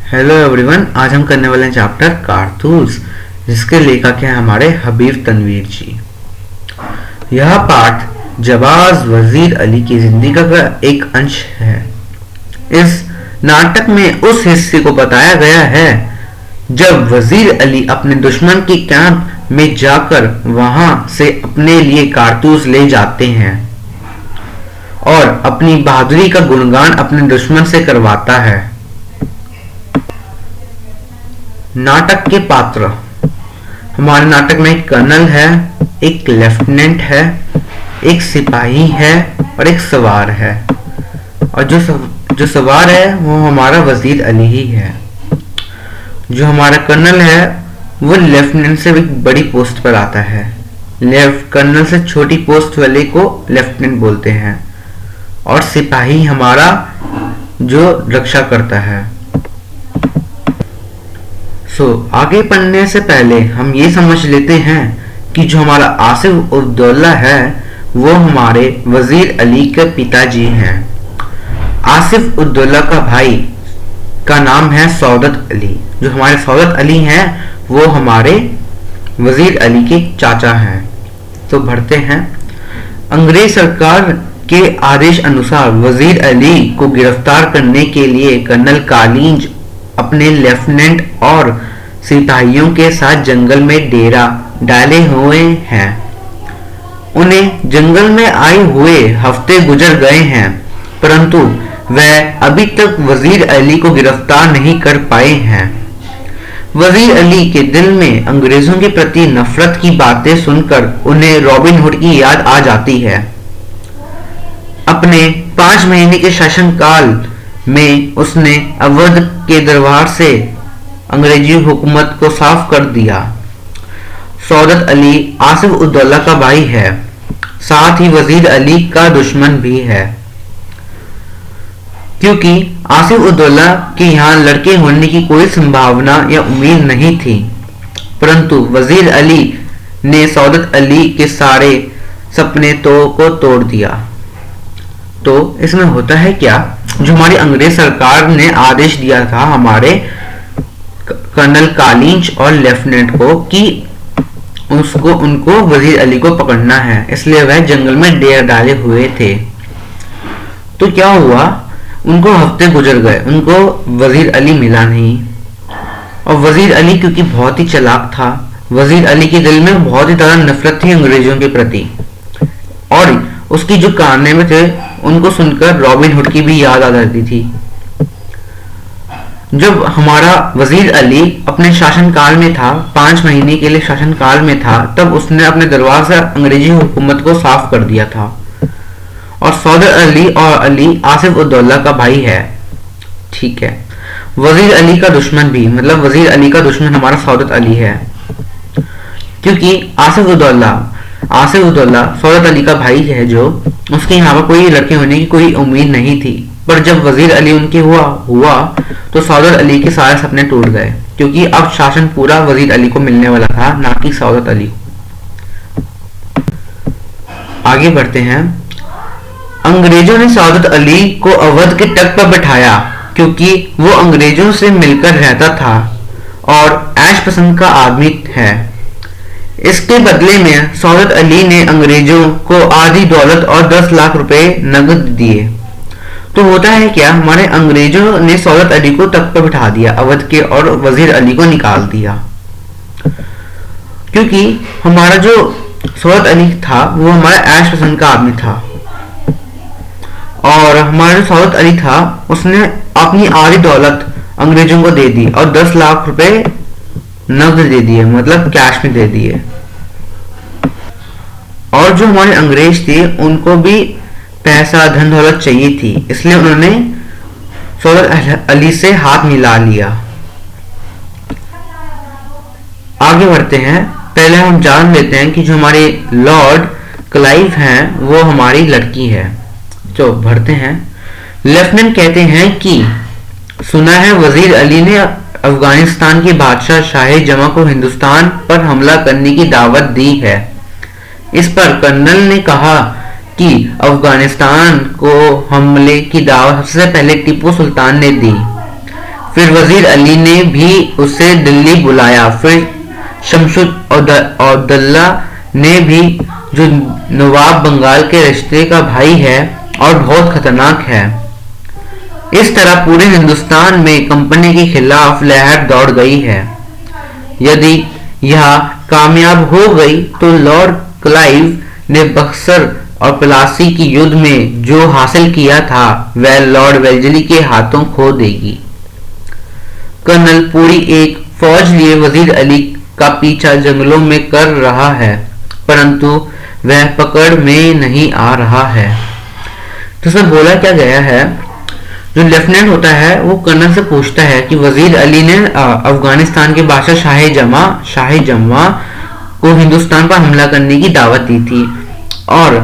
Hello everyone, आज हम करने वाले हैं चैप्टर कारतूस, जिसके लेखक हैं हमारे हबीब तनवीर जी। यह पाठ जबाज वजीर अली की जिंदगी का एक अंश है। इस नाटक में उस हिस्से को बताया गया है जब वजीर अली अपने दुश्मन के कैंप में जाकर वहां से अपने लिए कारतूस ले जाते हैं और अपनी बहादुरी का गुणगान अपने दुश्मन से करवाता है। नाटक के पात्र हमारे नाटक में एक कर्नल है, एक लेफ्टिनेंट है, एक सिपाही है और एक सवार है। और जो सवार है वो हमारा वजीर अली ही है। जो हमारा कर्नल है वो लेफ्टिनेंट से एक बड़ी पोस्ट पर आता है। कर्नल से छोटी पोस्ट वाले को लेफ्टिनेंट बोलते हैं। और सिपाही हमारा जो रक्षा करता है। आगे पढ़ने से पहले हम ये समझ लेते हैं कि जो हमारा आसिफ उद्दौला है वो हमारे वजीर अली के पिताजी हैं। आसिफ उद्दौला का भाई का नाम है सौदत अली। जो हमारे सौदत अली हैं वो हमारे वजीर अली के चाचा हैं। तो बढ़ते हैं। अंग्रेज सरकार के आदेश अनुसार वजीर अली को गिरफ्तार करने के लिए कर्नल कालिंज अपने लेफ्टिनेंट और सिपाहियों के साथ जंगल में डेरा डाले हुए हैं। उन्हें जंगल में आए हुए हफ्ते गुजर गए हैं, परंतु वह अभी तक वजीर अली को गिरफ्तार नहीं कर पाए हैं। वजीर अली के दिल में अंग्रेजों के प्रति नफरत की बातें सुनकर उन्हें रॉबिन हुड की याद आ जाती है। अपने 5 महीने के शासनकाल में उसने अवध के दरबार से अंग्रेजी हुकूमत को साफ कर दिया। सौदत अली आसिफ उद्दौला का भाई है, साथ ही वजीर अली का दुश्मन भी है। क्योंकि आसिफ उद्दौला के यहाँ लड़के होने की कोई संभावना या उम्मीद नहीं थी, परंतु वजीर अली ने सौदत अली के सारे सपने को तोड़ दिया। तो इसमें होता है क्या, जो हमारी अंग्रेज सरकार ने आदेश दिया था हमारे कर्नल कालिंज और लेफ्टिनेंट को कि उनको वजीर अली को पकड़ना है, इसलिए वह जंगल में डेरा डाले हुए थे। तो क्या हुआ, उनको हफ्ते गुजर गए, उनको वजीर अली मिला नहीं। और वजीर अली क्योंकि बहुत ही चालाक था, वजीर अली के दिल में बहुत ही ज्यादा नफरत थी अंग्रेजों के प्रति, और उसकी जो कारनामे थे उनको सुनकर रॉबिन हुड की भी याद आ जाती थी। जब हमारा वजीर अली अपने शासनकाल में था, 5 महीने के लिए शासनकाल में था, तब उसने अपने दरबार से अंग्रेजी हुकूमत को साफ कर दिया था। और सौदत अली और अली आसिफ उद्दौला का भाई है, ठीक है। वजीर अली का दुश्मन भी, मतलब वजीर अली का दुश्मन हमारा सौदत अली है, क्योंकि आसिफ उद्दौला सौदत अली का भाई है। जो उसके यहाँ पर कोई लड़के होने की कोई उम्मीद नहीं थी, पर जब वजीर अली उनके हुआ तो सौदत अली के सारे सपने टूट गए, क्योंकि अब शासन पूरा वजीर अली को मिलने वाला था, ना कि सौदत अली को। आगे बढ़ते हैं। अंग्रेजों ने सौदत अली को अवध के तट पर बैठाया, क्योंकि वो अंग्रेजों से मिलकर रहता था और ऐश पसंद का आदमी है। इसके बदले में सौदत अली ने अंग्रेजों को आधी दौलत और 10 लाख रुपए नगद दिए। तो होता है क्या, हमारे अंग्रेजों ने सौदत अली को तख्त पर बिठा दिया अवध के, और वजीर अली को निकाल दिया। क्योंकि हमारा जो सौदत अली था वो हमारा ऐश पसंद का आदमी था, और हमारा जो सौदत अली था उसने अपनी आधी दौलत अंग्रेजों को दे दी और 10 लाख रुपए नगद दे दिए, मतलब कैश में दे दिए। और जो हमारे अंग्रेज थे उनको भी पैसा धन दौलत चाहिए थी, इसलिए उन्होंने सौदत अली से हाथ मिला लिया। आगे बढ़ते हैं। पहले हम जान लेते हैं कि जो हमारे लॉर्ड क्लाइव हैं वो हमारी लड़की है। तो बढ़ते हैं। लेफ्टिनेंट कहते हैं कि सुना है वजीर अली ने अफगानिस्तान के बादशाह शाह जमा को हिंदुस्तान पर हमला करने की दावत दी है। इस पर कर्नल ने कहा कि अफगानिस्तान को हमले की दावत सबसे पहले टीपू सुल्तान ने दी, फिर वजीर अली ने भी उसे दिल्ली बुलाया। फिर शमसुद्दौला ने भी, जो नवाब बंगाल के रिश्ते का भाई है और बहुत खतरनाक है। इस तरह पूरे हिंदुस्तान में कंपनी के खिलाफ लहर दौड़ गई है। यदि यह कामयाब हो गई तो लॉर्ड क्लाइव ने बक्सर और प्लासी की युद्ध में जो हासिल किया था वह लॉर्ड वेल्लेस्ली के हाथों खो देगी। कर्नल पूरी एक फौज लिए वजीर अली का पीछा जंगलों में कर रहा है, परंतु वह पकड़ में नहीं आ रहा है। तो सब बोला क्या गया है, जो लेफ्टिनेंट होता है वो कर्नल से पूछता है कि वजीर अली ने अफगानिस्तान के बादशाह शाह जमा को हिंदुस्तान पर हमला करने की दावत दी थी, और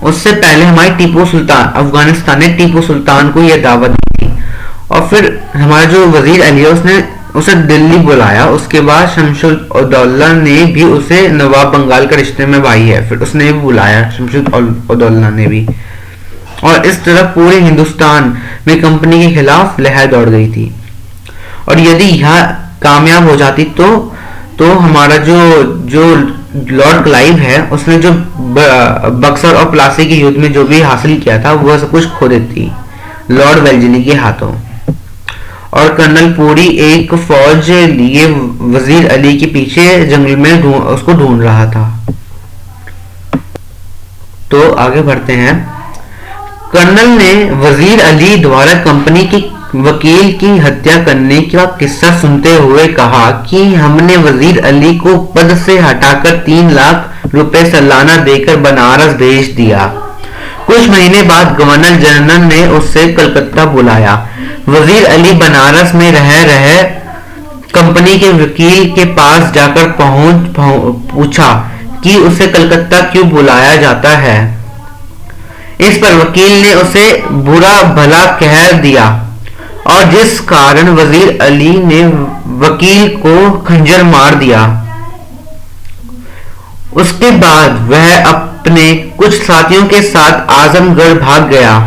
उससे पहले हमारे टीपू सुल्तान, अफगानिस्तान ने टीपू सुल्तान को यह दावत दी थी, और फिर हमारा जो वजीर अली है उसने उसे दिल्ली बुलाया। उसके बाद शमसुद्दौला ने भी, उसे नवाब बंगाल के रिश्ते में भाई है, फिर उसने भी बुलाया, शमसुद्दौला ने भी। और इस तरह पूरे हिंदुस्तान में कंपनी के खिलाफ लहर दौड़ गई थी। और यदि यह कामयाब हो जाती तो हमारा जो लॉर्ड क्लाइव है उसने जो बक्सर और प्लासी के युद्ध में जो भी हासिल किया था वह सब कुछ खो देती लॉर्ड वेल्लेस्ली के हाथों। और कर्नल पूरी एक फौज लिए वजीर अली के पीछे जंगल में उसको ढूंढ रहा था। तो आगे बढ़ते हैं। कर्नल ने वजीर अली द्वारा कंपनी के वकील की हत्या करने का किस्सा सुनते हुए कहा कि हमने वजीर अली को पद से हटाकर 3 लाख रुपए सालाना देकर बनारस भेज दिया। कुछ महीने बाद गवर्नर जनरल ने उससे कलकत्ता बुलाया। वजीर अली बनारस में रह रहे कंपनी के वकील के पास जाकर पूछा कि उसे कलकत्ता क्यों बुलाया जाता है। इस पर वकील ने उसे बुरा भला कह दिया, और जिस कारण वजीर अली ने वकील को खंजर मार दिया। उसके बाद वह अपने कुछ साथियों के साथ आजमगढ़ भाग गया।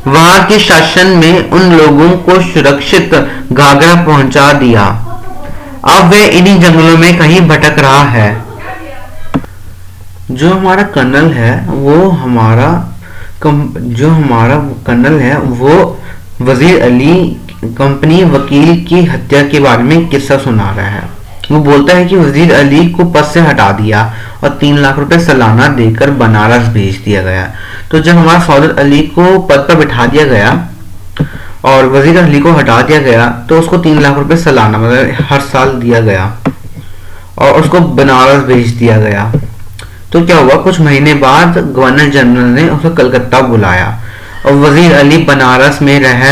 वहां के शासन में उन लोगों को सुरक्षित घाघरा पहुंचा दिया। अब वह इन्हीं जंगलों में कहीं भटक रहा है। जो हमारा कर्नल है वो वजीर अली कंपनी वकील की हत्या के बारे में किस्सा सुना रहा है। वो बोलता है कि वजीर अली को पद से हटा दिया और 3 लाख रुपए सालाना देकर बनारस भेज दिया गया। तो जब हमारा सौदत अली को पद पर बिठा दिया गया और वजीर अली को हटा दिया गया तो उसको 3 लाख रुपए सालाना मतलब हर साल दिया गया और उसको बनारस भेज दिया गया। तो क्या हुआ, कुछ महीने बाद गवर्नर जनरल ने उसे कलकत्ता बुलाया और वजीर अली बनारस में रह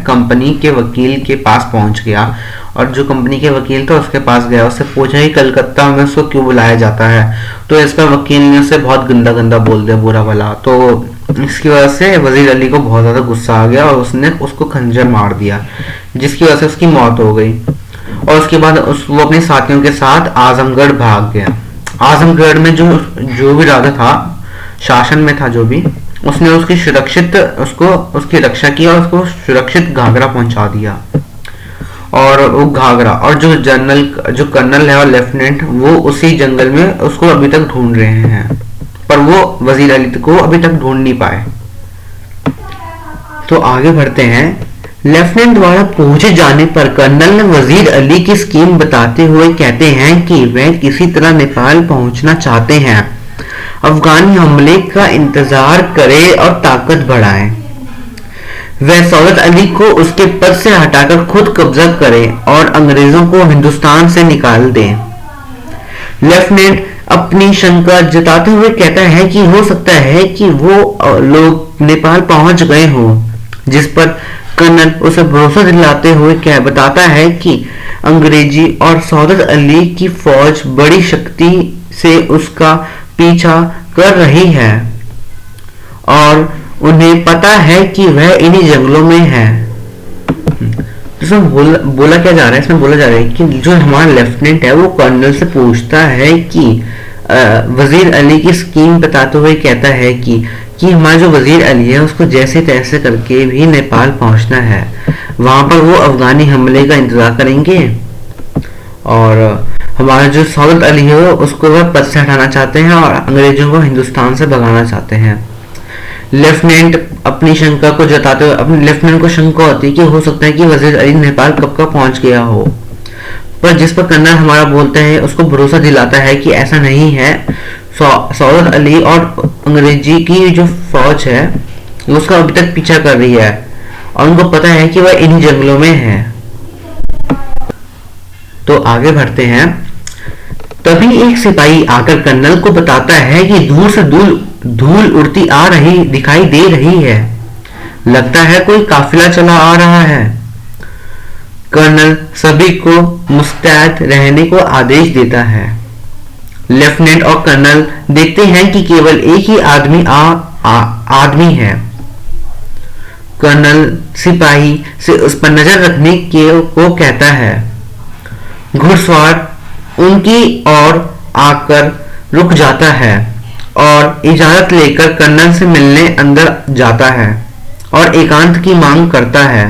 कंपनी के वकील के पास पहुंच गया। और जो कंपनी के वकील था उसके पास गया, उससे पूछा कि कलकत्ता में उसको क्यों बुलाया जाता है। तो इस पर वकील ने उसे बहुत गंदा बोल दिया, बुरा भला। तो इसकी वजह से वजीर अली को बहुत ज्यादा गुस्सा आ गया और उसने उसको खंजर मार दिया, जिसकी वजह से उसकी मौत हो गई। और उसके बाद वो अपने साथियों के साथ आजमगढ़ भाग गया। आजमगढ़ में जो भी राजा था, शासन में था जो भी, उसने उसकी रक्षा की और उसको सुरक्षित घाघरा पहुंचा दिया। और वो घाघरा और जो कर्नल है और लेफ्टिनेंट वो उसी जंगल में उसको अभी तक ढूंढ रहे हैं, पर वो वजीर अली को अभी तक ढूंढ नहीं पाए। तो आगे बढ़ते हैं। लेफ्टिनेंट द्वारा पूछे जाने पर कर्नल ने वजीर अली की स्कीम बताते हुए कहते हैं कि वह किसी तरह नेपाल पहुंचना चाहते हैं, अफगानी हमले का इंतजार करे और ताकत बढ़ाए। वह सौदत अली को उसके पद से हटाकर खुद कब्जा करे और अंग्रेजों को हिंदुस्तान से निकाल दे। लेफ्टिनेंट अपनी शंका जताते हुए कहता है कि हो सकता है कि वो लोग नेपाल पहुंच गए हों, जिस पर कर्नल उसे भरोसा दिलाते हुए बताता है कि अंग्रेजी और सौदत अली की फौज बड़ी शक्ति से उसका पीछा कर रही है और उन्हें पता है कि वह इन्हीं जंगलों में है। इसमें बोला क्या जा रहा है, इसमें बोला जा रहा है कि जो हमारा लेफ्टिनेंट है वो कर्नल से पूछता है कि वजीर अली की स्कीम बताते हुए कहता है कि कि हमारा जो वजीर अली है उसको जैसे तैसे करके भी नेपाल पहुंचना है। वहां पर वो अफगानी हमले का इंतजार करेंगे और हमारा जो सौदत अली है उसको वह पद से हटाना चाहते हैं और अंग्रेजों को हिंदुस्तान से भगाना चाहते हैं। लेफ्टिनेंट अपनी शंका को जताते हुए, अपने लेफ्टिनेंट को शंका होती है कि हो सकता है कि वजीर अली नेपाल कब का पहुंच गया हो, पर जिस पर कर्नल हमारा बोलता है उसको भरोसा दिलाता है कि ऐसा नहीं है। सौदत अली और अंग्रेजी की जो फौज है उसका अभी तक पीछा कर रही है और उनको पता है कि वह इन्हीं जंगलों में है। तो आगे बढ़ते हैं। तभी एक सिपाही आकर कर्नल को बताता है कि दूर से धूल उड़ती आ रही दिखाई दे रही है, लगता है कोई काफिला चला आ रहा है। कर्नल सभी को मुस्तैद रहने को आदेश देता है। लेफ्टिनेंट और कर्नल देखते हैं कि केवल एक ही आदमी है। कर्नल सिपाही से उस पर नजर रखने को कहता है। घुड़सवार उनकी ओर आकर रुक जाता है और इजाजत लेकर कर्नल से मिलने अंदर जाता है और एकांत की मांग करता है,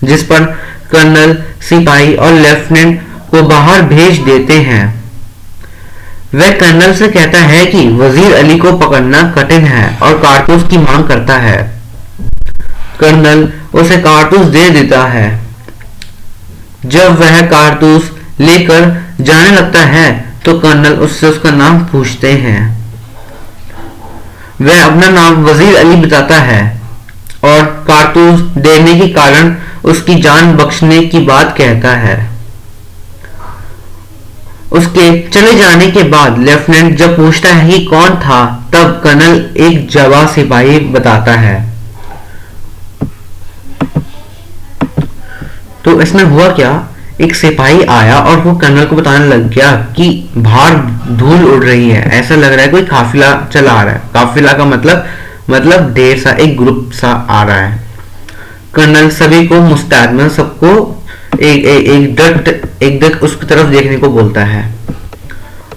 जिस पर कर्नल सिपाही और लेफ्टिनेंट को बाहर भेज देते हैं। वह कर्नल से कहता है कि वजीर अली को पकड़ना कठिन है और कारतूस की मांग करता है। कर्नल उसे कारतूस दे देता है। जब वह कारतूस लेकर जाने लगता है तो कर्नल उससे उसका नाम पूछते हैं। वह अपना नाम वजीर अली बताता है और कारतूस देने के कारण उसकी जान बख्शने की बात कहता है। उसके चले जाने के बाद लेफ्टिनेंट जब पूछता है कि कौन था, तब कर्नल एक जवान सिपाही बताता है। तो इसमें हुआ क्या, एक सिपाही आया और वो कर्नल को बताने लग गया कि बाहर धूल उड़ रही है, ऐसा लग रहा है कोई काफिला चला आ रहा है। काफिला का मतलब ढेर सा एक ग्रुप सा आ रहा है। कर्नल सभी को मुस्तैद में सबको एक डट उसकी तरफ देखने को बोलता है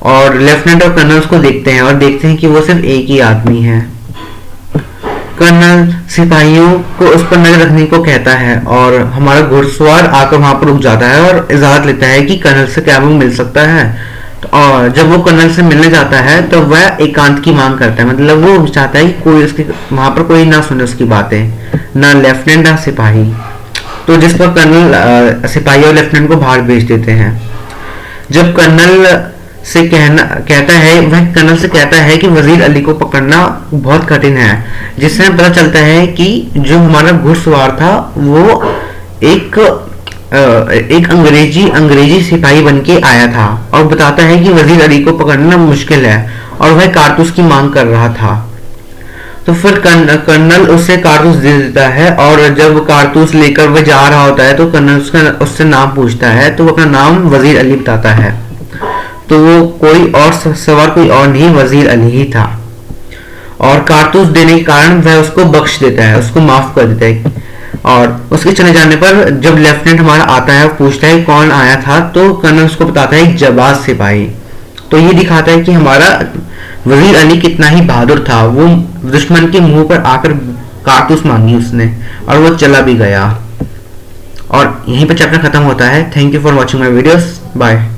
और लेफ्टिनेंट और कर्नल उसको देखते हैं और देखते हैं कि वो सिर्फ एक ही आदमी है। कर्नल सिपाहियों को उस पर नजर रखने को कहता है और हमारा घुड़सवार आकर वहां पर रुक जाता है और इजाजत लेता है कि कर्नल से क्या वो मिल सकता है। और जब वो कर्नल से मिलने जाता है तो वह एकांत की मांग करता है, मतलब वो चाहता है कि कोई उसके वहां पर कोई ना सुने उसकी बातें, ना लेफ्टिनेंट ना सिपाही। तो जिस पर कर्नल सिपाही और लेफ्टिनेंट को बाहर भेज देते हैं। जब कर्नल से कहता है कि वजीर अली को पकड़ना बहुत कठिन है, जिससे पता चलता है कि जो हमारा घुड़सवार था वो एक अंग्रेजी सिपाही बन के आया था और बताता है कि वजीर अली को पकड़ना मुश्किल है और वह कारतूस की मांग कर रहा था। तो फिर कर्नल उससे कारतूस दे देता है और जब कारतूस लेकर वह जा रहा होता है तो कर्नल उससे नाम पूछता है, तो वो अपना नाम वजीर अली बताता है। तो वो कोई और सवार कोई और नहीं, वजीर अली ही था और कारतूस देने के कारण वह उसको बख्श देता है, उसको माफ कर देता है। और उसके चले जाने पर जब लेफ्टिनेंट हमारा आता है पूछता है कौन आया था, तो कर्नल उसको बताता है एक जाबाज सिपाही। तो ये दिखाता है कि हमारा वजीर अली कितना ही बहादुर था। वो दुश्मन के मुंह पर आकर कारतूस मांगी उसने और वो चला भी गया। और यहीं पर चैप्टर खत्म होता है। Thank you for watching my videos. Bye.